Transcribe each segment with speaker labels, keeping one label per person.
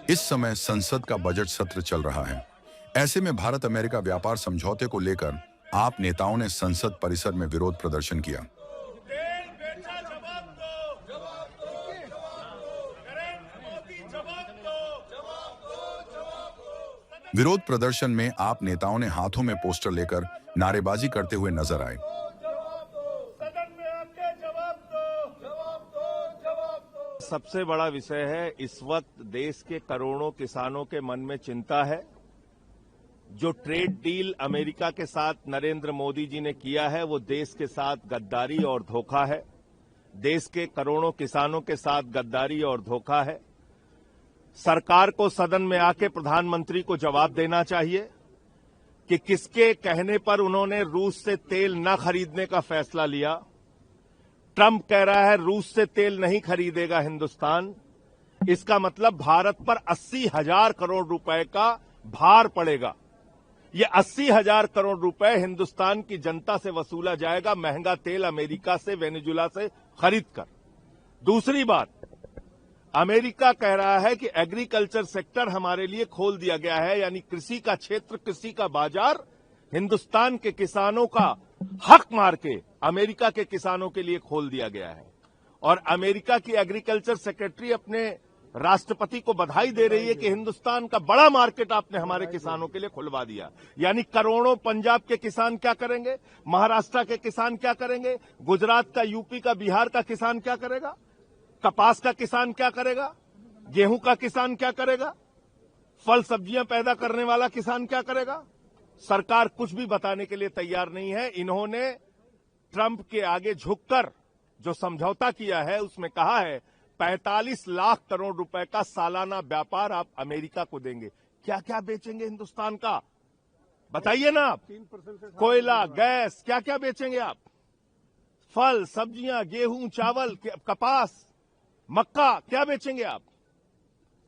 Speaker 1: इस समय संसद का बजट सत्र चल रहा है। ऐसे में भारत अमेरिका व्यापार समझौते को लेकर आप नेताओं ने संसद परिसर में विरोध प्रदर्शन किया। विरोध प्रदर्शन में आप नेताओं ने हाथों में पोस्टर लेकर नारेबाजी करते हुए नजर आए।
Speaker 2: सबसे बड़ा विषय है, इस वक्त देश के करोड़ों किसानों के मन में चिंता है। जो ट्रेड डील अमेरिका के साथ नरेंद्र मोदी जी ने किया है, वो देश के साथ गद्दारी और धोखा है। देश के करोड़ों किसानों के साथ गद्दारी और धोखा है। सरकार को सदन में आके प्रधानमंत्री को जवाब देना चाहिए कि किसके कहने पर उन्होंने रूस से तेल न खरीदने का फैसला लिया। ट्रंप कह रहा है रूस से तेल नहीं खरीदेगा हिंदुस्तान। इसका मतलब भारत पर 80,000 करोड़ रुपए का भार पड़ेगा। ये 80,000 करोड़ रुपए हिंदुस्तान की जनता से वसूला जाएगा, महंगा तेल अमेरिका से, वेनेजुला से खरीदकर। दूसरी बात, अमेरिका कह रहा है कि एग्रीकल्चर सेक्टर हमारे लिए खोल दिया गया है, यानी कृषि का क्षेत्र, कृषि का बाजार हिंदुस्तान के किसानों का हक मार के अमेरिका के किसानों के लिए खोल दिया गया है। और अमेरिका की एग्रीकल्चर सेक्रेटरी अपने राष्ट्रपति को बधाई दे रही है कि हिंदुस्तान का बड़ा मार्केट आपने हमारे किसानों के लिए खुलवा दिया। यानी करोड़ों पंजाब के किसान क्या करेंगे, महाराष्ट्र के किसान क्या करेंगे, गुजरात का, यूपी का, बिहार का किसान क्या करेगा, कपास का किसान क्या करेगा, गेहूं का किसान क्या करेगा, फल सब्जियां पैदा करने वाला किसान क्या करेगा। सरकार कुछ भी बताने के लिए तैयार नहीं है। इन्होंने ट्रंप के आगे झुककर जो समझौता किया है उसमें कहा है 45 लाख करोड़ रुपए का सालाना व्यापार आप अमेरिका को देंगे। क्या क्या बेचेंगे हिंदुस्तान का, बताइए ना आप। कोयला, गैस, क्या क्या बेचेंगे आप। फल सब्जियां, गेहूं, चावल, कपास, मक्का, क्या बेचेंगे आप।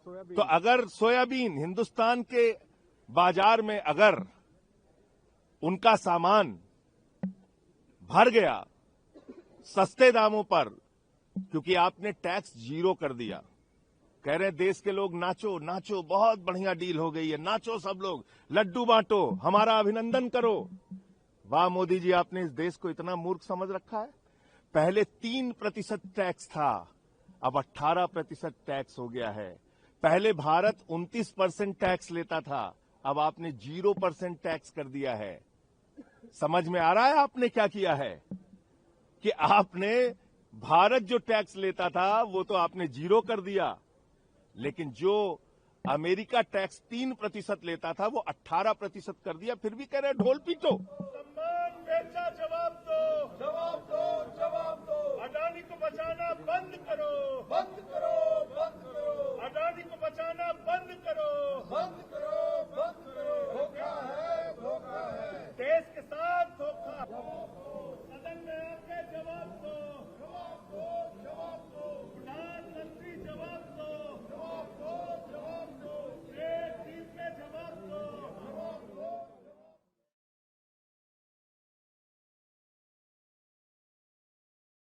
Speaker 2: तो अगर सोयाबीन, हिंदुस्तान के बाजार में अगर उनका सामान भर गया सस्ते दामों पर, क्योंकि आपने टैक्स जीरो कर दिया, कह रहे देश के लोग नाचो नाचो, बहुत बढ़िया डील हो गई है, नाचो सब लोग, लड्डू बांटो, हमारा अभिनंदन करो। वाह मोदी जी, आपने इस देश को इतना मूर्ख समझ रखा है। पहले 3% टैक्स था, अब 18% टैक्स हो गया है। पहले भारत 29% टैक्स लेता था, अब आपने 0% टैक्स कर दिया है। समझ में आ रहा है आपने क्या किया है कि आपने भारत जो टैक्स लेता था वो तो आपने 0 कर दिया, लेकिन जो अमेरिका टैक्स 3% लेता था वो 18% कर दिया। फिर भी कह रहे ढोल पीटो।
Speaker 3: सम्मान बेचा, जवाब दो, जवाब